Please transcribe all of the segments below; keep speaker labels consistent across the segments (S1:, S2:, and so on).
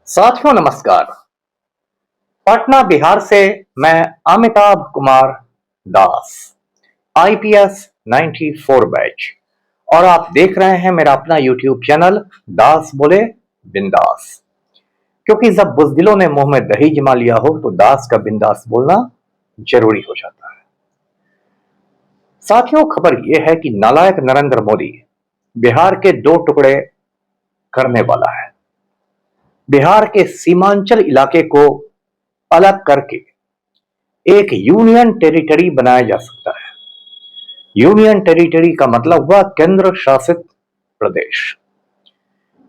S1: साथियों नमस्कार। पटना बिहार से मैं अमिताभ कुमार दास, आईपीएस 94 बैच, और आप देख रहे हैं मेरा अपना यूट्यूब चैनल दास बोले बिंदास। क्योंकि जब बुज़दिलों ने मुंह में दही जमा लिया हो तो दास का बिंदास बोलना जरूरी हो जाता है। साथियों, खबर यह है कि नालायक नरेंद्र मोदी बिहार के दो टुकड़े करने वाला है। बिहार के सीमांचल इलाके को अलग करके एक यूनियन टेरिटरी बनाया जा सकता है। यूनियन टेरिटरी का मतलब हुआ केंद्र शासित प्रदेश।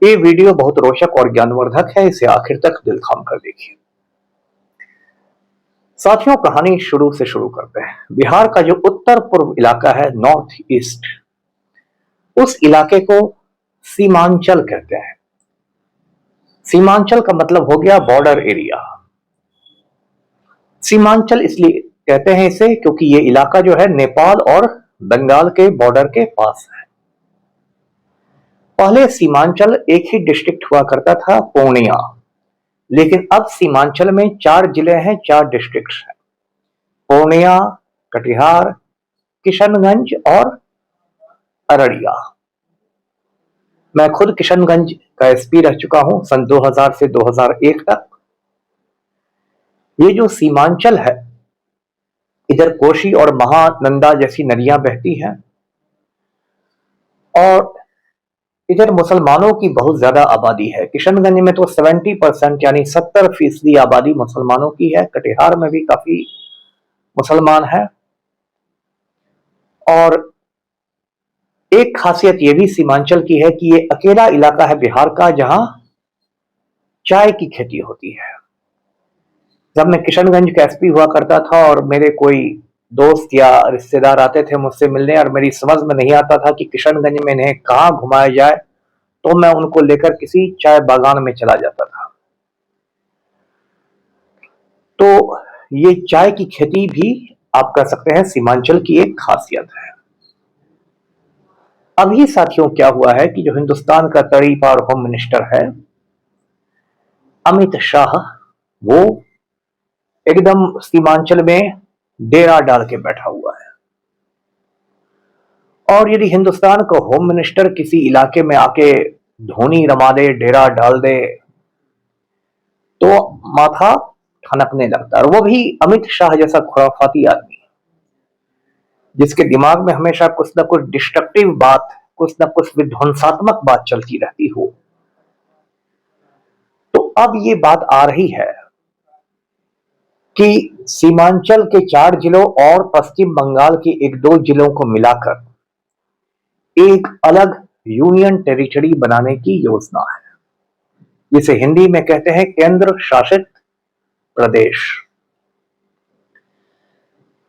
S1: ये वीडियो बहुत रोचक और ज्ञानवर्धक है, इसे आखिर तक दिल थाम कर देखिए। साथियों, कहानी शुरू से शुरू करते हैं। बिहार का जो उत्तर पूर्व इलाका है, नॉर्थ ईस्ट, उस इलाके को सीमांचल कहते हैं। सीमांचल का मतलब हो गया बॉर्डर एरिया। सीमांचल इसलिए कहते हैं इसे क्योंकि ये इलाका जो है नेपाल और बंगाल के बॉर्डर के पास है। पहले सीमांचल एक ही डिस्ट्रिक्ट हुआ करता था, पूर्णिया, लेकिन अब सीमांचल में 4 जिले हैं, 4 डिस्ट्रिक्ट्स हैं। पूर्णिया, कटिहार, किशनगंज और अररिया। मैं खुद किशनगंज का एसपी रह चुका हूं सन 2000 से 2001 तक। ये जो सीमांचल है, इधर कोशी और महानंदा जैसी नदियां बहती हैं और इधर मुसलमानों की बहुत ज्यादा आबादी है। किशनगंज में तो 70% यानी 70% आबादी मुसलमानों की है। कटिहार में भी काफी मुसलमान है। और एक खासियत यह भी सीमांचल की है कि ये अकेला इलाका है बिहार का जहां चाय की खेती होती है। जब मैं किशनगंज का एसपी हुआ करता था और मेरे कोई दोस्त या रिश्तेदार आते थे मुझसे मिलने और मेरी समझ में नहीं आता था कि किशनगंज में इन्हें कहां घुमाया जाए, तो मैं उनको लेकर किसी चाय बागान में चला जाता था। तो ये चाय की खेती भी आप कह सकते हैं सीमांचल की एक खासियत है। अभी साथियों क्या हुआ है कि जो हिंदुस्तान का तड़ीपार होम मिनिस्टर है अमित शाह, वो एकदम सीमांचल में डेरा डाल के बैठा हुआ है। और यदि हिंदुस्तान का होम मिनिस्टर किसी इलाके में आके धोनी रमा दे, डेरा डाल दे, तो माथा ठनकने लगता है। और वो भी अमित शाह जैसा खुराफाती आदमी जिसके दिमाग में हमेशा कुछ ना कुछ डिस्ट्रक्टिव बात, कुछ ना कुछ विध्वंसात्मक बात चलती रहती हो। तो अब ये बात आ रही है कि सीमांचल के 4 जिलों और पश्चिम बंगाल के 1-2 जिलों को मिलाकर एक अलग यूनियन टेरिटरी बनाने की योजना है, जिसे हिंदी में कहते हैं केंद्र शासित प्रदेश।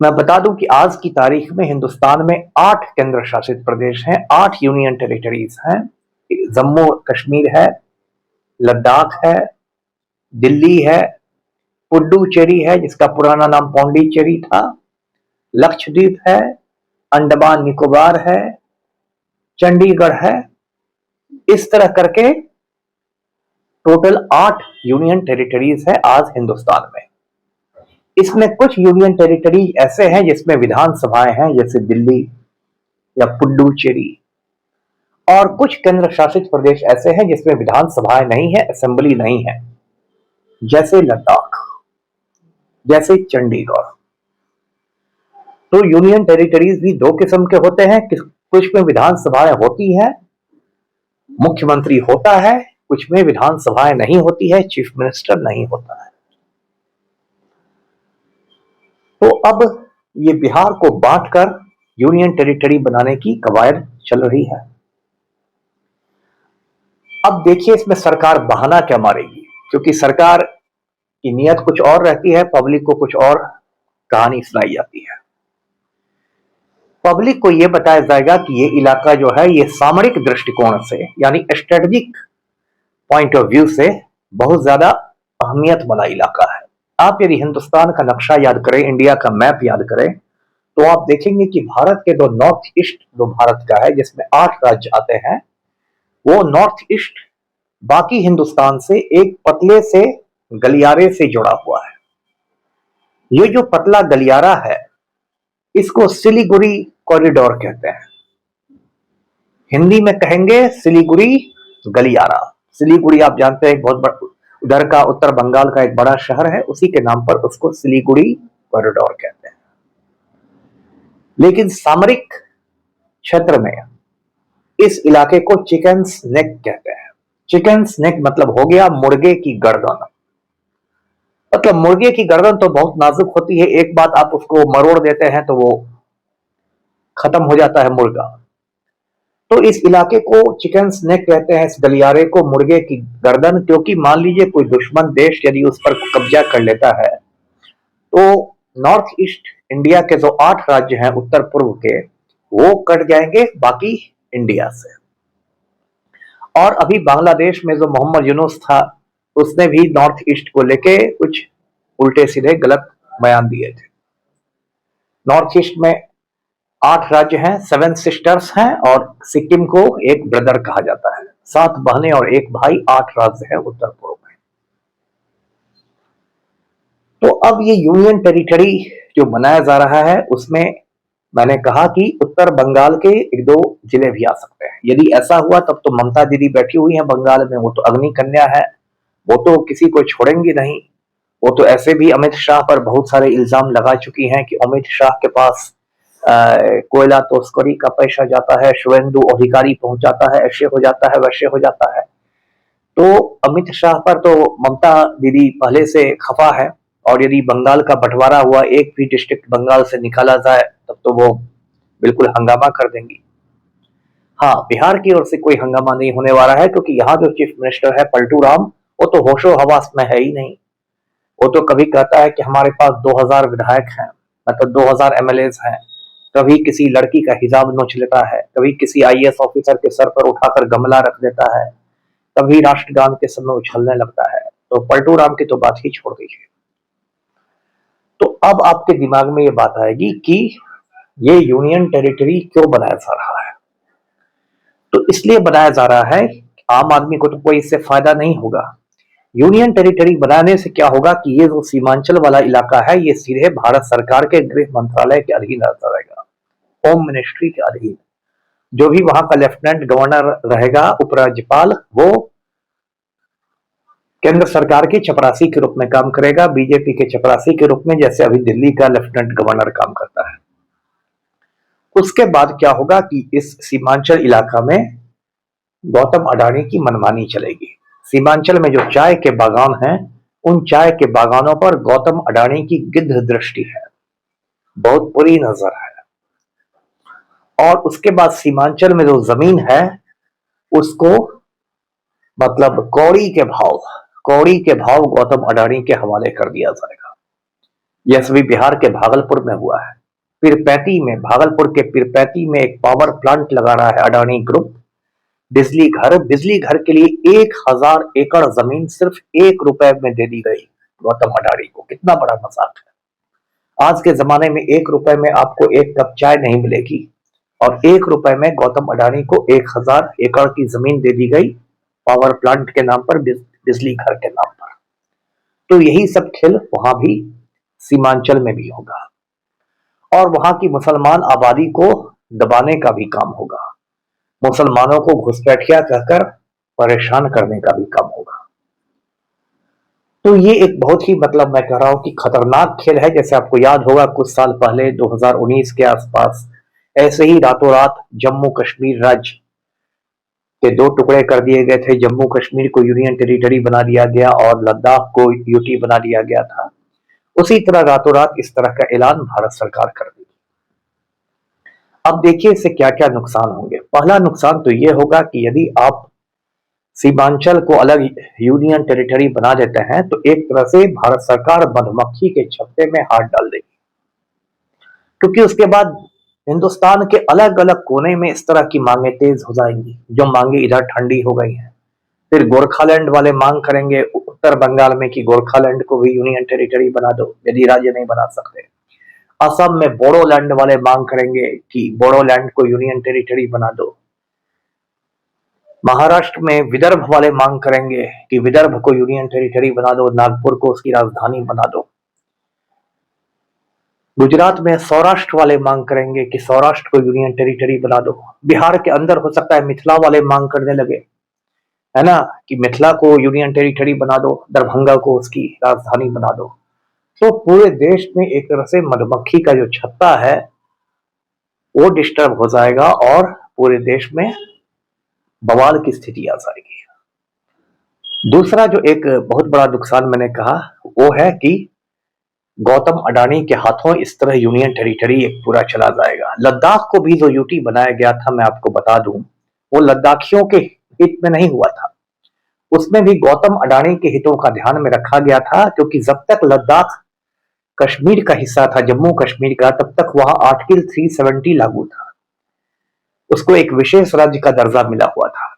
S1: मैं बता दूं कि आज की तारीख में हिंदुस्तान में 8 केंद्र शासित प्रदेश हैं, 8 यूनियन टेरिटरीज हैं। जम्मू कश्मीर है, लद्दाख है, दिल्ली है, पुडुचेरी है जिसका पुराना नाम पौंडीचेरी था, लक्षद्वीप है, अंडमान निकोबार है, चंडीगढ़ है। इस तरह करके टोटल 8 यूनियन टेरिटरीज है आज हिंदुस्तान में। इसमें कुछ यूनियन टेरिटरी ऐसे हैं जिसमें विधानसभाएं हैं, जैसे दिल्ली या पुडुचेरी, और कुछ केंद्र शासित प्रदेश ऐसे हैं जिसमें विधानसभाएं नहीं है, असेंबली नहीं है, जैसे लद्दाख, जैसे चंडीगढ़। तो यूनियन टेरिटरीज भी 2 किस्म के होते हैं, कुछ में विधानसभाएं होती हैं, मुख्यमंत्री होता है, कुछ में विधानसभाएं नहीं होती है, चीफ मिनिस्टर नहीं होता है। तो अब ये बिहार को बांटकर यूनियन टेरिटरी बनाने की कवायद चल रही है। अब देखिए इसमें सरकार बहाना क्या मारेगी, क्योंकि सरकार की नीयत कुछ और रहती है, पब्लिक को कुछ और कहानी सुनाई जाती है। पब्लिक को यह बताया जाएगा कि ये इलाका जो है ये सामरिक दृष्टिकोण से यानी स्ट्रेटेजिक पॉइंट ऑफ व्यू से बहुत ज्यादा अहमियत वाला इलाका है। आप यदि हिंदुस्तान का नक्शा याद करें, इंडिया का मैप याद करें, तो आप देखेंगे कि भारत के जो नॉर्थ ईस्ट जो भारत का है जिसमें 8 राज्य आते हैं, वो नॉर्थ ईस्ट बाकी हिंदुस्तान से एक पतले से गलियारे से जुड़ा हुआ है। ये जो पतला गलियारा है इसको सिलीगुड़ी कॉरिडोर कहते हैं। हिंदी में कहेंगे सिलीगुड़ी गलियारा। सिलीगुड़ी आप जानते हैं बहुत बड़ा, उधर का उत्तर बंगाल का एक बड़ा शहर है, उसी के नाम पर उसको सिलीगुड़ी कॉरिडोर कहते हैं। लेकिन सामरिक क्षेत्र में इस इलाके को चिकन नेक कहते हैं। चिकन नेक मतलब हो गया मुर्गे की गर्दन। मतलब मुर्गे की गर्दन तो बहुत नाजुक होती है, एक बात आप उसको मरोड़ देते हैं तो वो खत्म हो जाता है मुर्गा। तो इस इलाके को चिकन स्नेक कहते हैं, इस गलियारे को मुर्गे की गर्दन, क्योंकि मान लीजिए कोई दुश्मन देश यदि उस पर कब्जा कर लेता है तो नॉर्थ ईस्ट इंडिया के जो 8 राज्य हैं उत्तर पूर्व के, वो कट जाएंगे बाकी इंडिया से। और अभी बांग्लादेश में जो मोहम्मद यूनुस था उसने भी नॉर्थ ईस्ट को लेके कुछ उल्टे सीधे गलत बयान दिए थे। नॉर्थ ईस्ट में 8 राज्य हैं, 7 सिस्टर्स हैं और सिक्किम को एक ब्रदर कहा जाता है। 7 बहनें और 1 भाई, 8 राज्य है उत्तर पूर्व में। तो अब ये यूनियन टेरिटरी जो बनाया जा रहा है उसमें मैंने कहा कि उत्तर बंगाल के 1-2 जिले भी आ सकते हैं। यदि ऐसा हुआ तब तो ममता दीदी बैठी हुई है बंगाल में, वो तो अग्नि कन्या है, वो तो किसी को छोड़ेंगी नहीं। वो तो ऐसे भी अमित शाह पर बहुत सारे इल्जाम लगा चुकी हैं कि अमित शाह के पास कोयला तस्करी का पैसा जाता है, शुवेंदु अधिकारी पहुंच जाता है, ऐसे हो जाता है, वैसे हो जाता है। तो अमित शाह पर तो ममता दीदी पहले से खफा है, और यदि बंगाल का बंटवारा हुआ, एक भी डिस्ट्रिक्ट बंगाल से निकाला जाए तब तो वो बिल्कुल हंगामा कर देंगी। हाँ, बिहार की ओर से कोई हंगामा नहीं होने वाला है, क्योंकि यहाँ जो चीफ मिनिस्टर है पलटू राम, वो तो होशो हवास में है ही नहीं। वो तो कभी कहता है कि हमारे पास 2000 विधायक हैं, मतलब 2000 एमएलए हैं, कभी किसी लड़की का हिजाब नोच लेता है, कभी किसी आईएएस ऑफिसर के सर पर उठाकर गमला रख देता है, कभी राष्ट्रगान के समय उछलने लगता है। तो पलटू राम की तो बात ही छोड़ दीजिए। तो अब आपके दिमाग में ये बात आएगी कि ये यूनियन टेरिटरी क्यों बनाया जा रहा है। तो इसलिए बनाया जा रहा है, आम आदमी को तो कोई इससे फायदा नहीं होगा। यूनियन टेरिटरी बनाने से क्या होगा कि ये जो सीमांचल वाला इलाका है ये सीधे भारत सरकार के गृह मंत्रालय के अधीन आता रहेगा, होम मिनिस्ट्री के अधीन। जो भी वहां का लेफ्टिनेंट गवर्नर रहेगा, उपराज्यपाल, वो केंद्र सरकार की चपरासी के रूप में काम करेगा, बीजेपी के चपरासी के रूप में, जैसे अभी दिल्ली का लेफ्टिनेंट गवर्नर काम करता है। उसके बाद क्या होगा कि इस सीमांचल इलाका में गौतम अडानी की मनमानी चलेगी। सीमांचल में जो चाय के बागान हैं, उन चाय के बागानों पर गौतम अडानी की गिद्ध दृष्टि है, बहुत बुरी नजर है। और उसके बाद सीमांचल में जो जमीन है उसको मतलब कौड़ी के भाव गौतम अडानी के हवाले कर दिया जाएगा। यह सभी बिहार के भागलपुर में हुआ है। पीरपैंती में, भागलपुर के पीरपैंती में एक पावर प्लांट लगा रहा है अडानी ग्रुप। बिजली घर के लिए 1000 एकड़ जमीन सिर्फ 1 रुपए में दे दी गई गौतम अडानी को। कितना बड़ा मजाक है। आज के जमाने में 1 रुपए में आपको 1 कप चाय नहीं मिलेगी, और 1 रुपए में गौतम अडानी को 1000 एकड़ की जमीन दे दी गई पावर प्लांट के नाम पर, बिजली घर के नाम पर। तो यही सब खेल वहां भी सीमांचल में भी होगा, और वहां की मुसलमान आबादी को दबाने का भी काम होगा, मुसलमानों को घुसपैठिया कहकर परेशान करने का भी काम होगा। तो ये एक बहुत ही मतलब मैं कह रहा हूं कि खतरनाक खेल है। जैसे आपको याद होगा कुछ साल पहले 2019 के आसपास ऐसे ही रातों रात जम्मू कश्मीर राज्य के 2 टुकड़े कर दिए गए थे। जम्मू कश्मीर को यूनियन टेरिटरी बना दिया गया और लद्दाख को यूटी बना दिया गया था। उसी तरह रातों रात इस तरह का ऐलान भारत सरकार कर दी। अब देखिए इससे क्या क्या नुकसान होंगे। पहला नुकसान तो यह होगा कि यदि आप सीमांचल को अलग यूनियन टेरिटरी बना देते हैं तो एक तरह से भारत सरकार मधुमक्खी के छत्ते में हाथ डाल देगी, क्योंकि उसके बाद हिंदुस्तान के अलग अलग कोने में इस तरह की मांगे तेज हो जाएंगी। जो मांगे इधर ठंडी हो गई हैं, फिर गोरखालैंड वाले मांग करेंगे उत्तर बंगाल में कि गोरखालैंड को भी यूनियन टेरिटरी बना दो यदि राज्य नहीं बना सकते। असम में बोडोलैंड वाले मांग करेंगे कि बोडोलैंड को यूनियन टेरिटरी बना दो। महाराष्ट्र में विदर्भ वाले मांग करेंगे कि विदर्भ को यूनियन टेरिटरी बना दो, नागपुर को उसकी राजधानी बना दो। गुजरात में सौराष्ट्र वाले मांग करेंगे कि सौराष्ट्र को यूनियन टेरिटरी बना दो। बिहार के अंदर हो सकता है मिथिला वाले मांग करने लगे, है ना, कि मिथिला को यूनियन टेरिटरी बना दो, दरभंगा को उसकी राजधानी बना दो। तो पूरे देश में एक तरह से मधुमक्खी का जो छत्ता है वो डिस्टर्ब हो जाएगा और पूरे देश में बवाल की स्थिति आ जाएगी। दूसरा जो एक बहुत बड़ा नुकसान मैंने कहा वो है कि गौतम अडानी के हाथों इस तरह यूनियन टेरिटरी एक पूरा चला जाएगा। लद्दाख को भी जो यूटी बनाया गया था, मैं आपको बता दूं, वो लद्दाखियों के हित में नहीं हुआ था। उसमें भी गौतम अडानी के हितों का ध्यान में रखा गया था, क्योंकि जब तक लद्दाख कश्मीर का हिस्सा था, जम्मू कश्मीर का, तब तक वहां आर्टिकल 370 लागू था। उसको एक विशेष राज्य का दर्जा मिला हुआ था।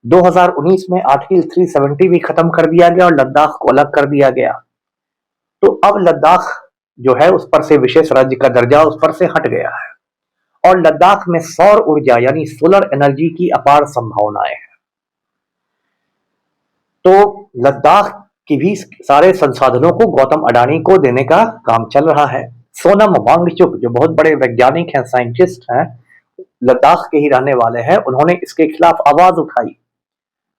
S1: 2019 में आर्टिकल 370 भी खत्म कर दिया गया और लद्दाख को अलग कर दिया गया। तो अब लद्दाख जो है उस पर से विशेष राज्य का दर्जा उस पर से हट गया है और लद्दाख में सौर ऊर्जा यानी सोलर एनर्जी की अपार संभावनाएं हैं। तो लद्दाख की भी सारे संसाधनों को गौतम अडानी को देने का काम चल रहा है। सोनम वांगचुक जो बहुत बड़े वैज्ञानिक हैं, साइंटिस्ट हैं, लद्दाख के ही रहने वाले हैं, उन्होंने इसके खिलाफ आवाज उठाई।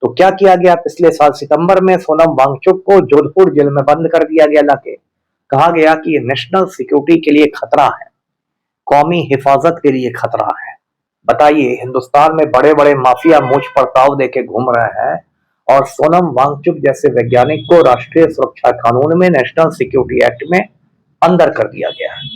S1: तो क्या किया गया, पिछले साल सितंबर में सोनम वांगचुक को जोधपुर जेल में बंद कर दिया गया लाके। कहा गया कि ये नेशनल सिक्योरिटी के लिए खतरा है, कौमी हिफाजत के लिए खतरा है। बताइए, हिंदुस्तान में बड़े बड़े माफिया मूछ पर ताव देके घूम रहे हैं और सोनम वांगचुक जैसे वैज्ञानिक को राष्ट्रीय सुरक्षा कानून में, नेशनल सिक्योरिटी एक्ट में अंदर कर दिया गया है।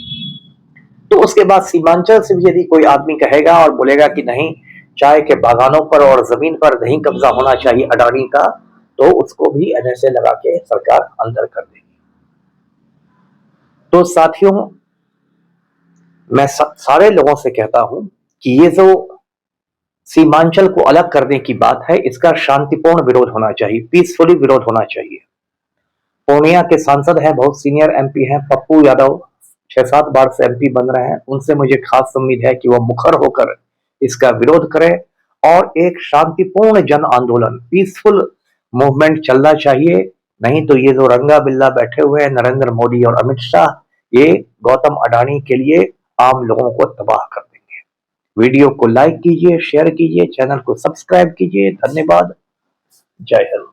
S1: तो उसके बाद सीमांचल से भी यदि कोई आदमी कहेगा और बोलेगा कि नहीं, चाय के बागानों पर और जमीन पर नहीं कब्जा होना चाहिए अडानी का, तो उसको भी एनएसए लगा के सरकार अंदर कर देगी। तो साथियों, मैं सारे लोगों से कहता हूं कि ये जो सीमांचल को अलग करने की बात है, इसका शांतिपूर्ण विरोध होना चाहिए, पीसफुली विरोध होना चाहिए। पूर्णिया के सांसद हैं, बहुत सीनियर एमपी हैं, पप्पू यादव 6-7 बार से एमपी बन रहे हैं। उनसे मुझे खास उम्मीद है कि वो मुखर होकर इसका विरोध करें और एक शांतिपूर्ण जन आंदोलन, पीसफुल मूवमेंट चलना चाहिए। नहीं तो ये जो रंगा बिल्ला बैठे हुए हैं नरेंद्र मोदी और अमित शाह, ये गौतम अडानी के लिए आम लोगों को तबाह कर देंगे। वीडियो को लाइक कीजिए, शेयर कीजिए, चैनल को सब्सक्राइब कीजिए। धन्यवाद। जय हिंद।